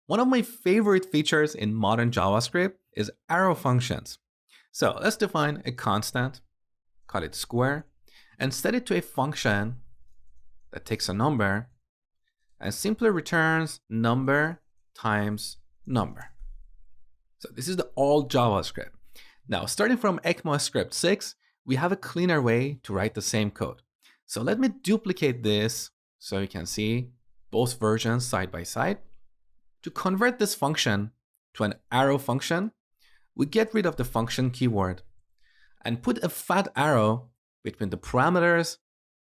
One of my favorite features in modern JavaScript is arrow functions. So let's define a constant, call it square, and set it to a function that takes a number and simply returns number times number. So this is the old JavaScript. Now, starting from ECMAScript 6, we have a cleaner way to write the same code. So let me duplicate this so you can see both versions side by side. To convert this function to an arrow function, we get rid of the function keyword and put a fat arrow between the parameters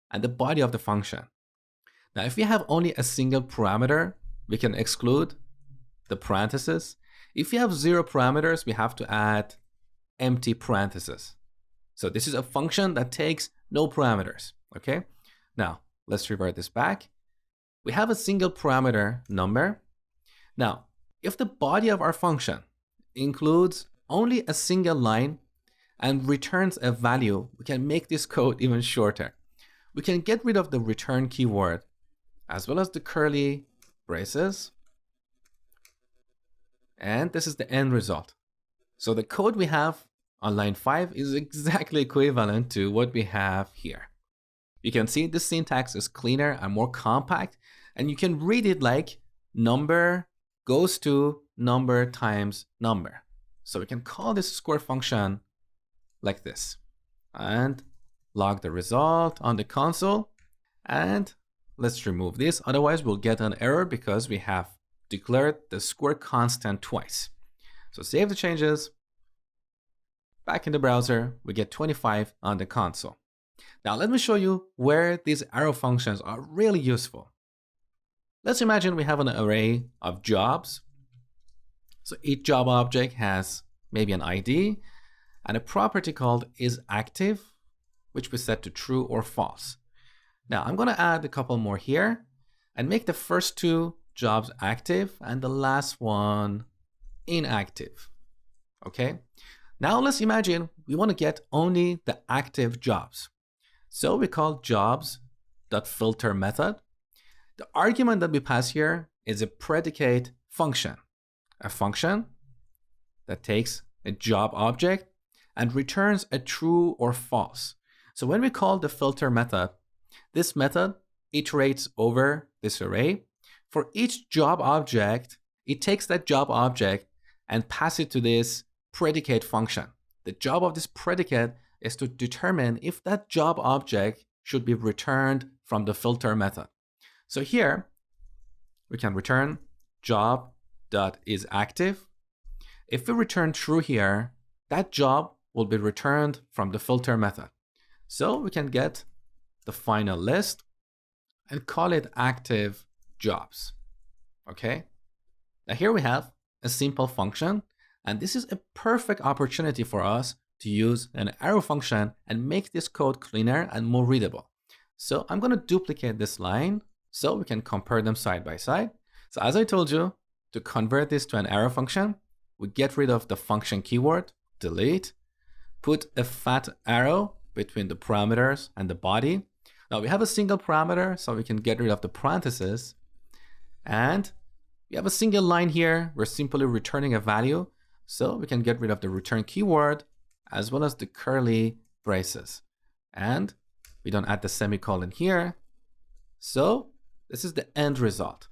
and the body of the function. Now, if we have only a single parameter, we can exclude the parentheses. If we have 0 parameters, we have to add empty parentheses. So this is a function that takes no parameters, okay? Now, let's revert this back. We have a single parameter number. Now, if the body of our function includes only a single line and returns a value, we can make this code even shorter. We can get rid of the return keyword as well as the curly braces. And this is the end result. So the code we have on line 5 is exactly equivalent to what we have here. You can see the syntax is cleaner and more compact, and you can read it like number goes to number times number. So we can call this square function like this and log the result on the console. And let's remove this. Otherwise, we'll get an error because we have declared the square constant twice. So save the changes. Back in the browser, we get 25 on the console. Now let me show you where these arrow functions are really useful. Let's imagine we have an array of jobs. So each job object has maybe an ID and a property called isActive, which we set to true or false. Now I'm going to add a couple more here and make the first 2 jobs active and the last one inactive. Okay. Now let's imagine we want to get only the active jobs. So we call jobs.filter method. The argument that we pass here is a predicate function, a function that takes a job object and returns a true or false. So when we call the filter method, this method iterates over this array. For each job object, it takes that job object and passes it to this predicate function. The job of this predicate is to determine if that job object should be returned from the filter method. So here, we can return job.isActive. If we return true here, that job will be returned from the filter method. So we can get the final list and call it active jobs. Okay? Now here we have a simple function, and this is a perfect opportunity for us to use an arrow function and make this code cleaner and more readable. So I'm going to duplicate this line so we can compare them side by side. So as I told you, to convert this to an arrow function, we get rid of the function keyword, delete, put a fat arrow between the parameters and the body. Now we have a single parameter, so we can get rid of the parentheses. And we have a single line here. We're simply returning a value, so we can get rid of the return keyword as well as the curly braces. And we don't add the semicolon here. So this is the end result.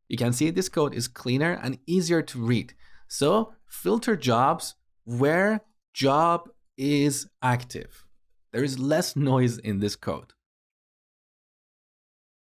You can see this code is cleaner and easier to read. So filter jobs where job is active. There is less noise in this code.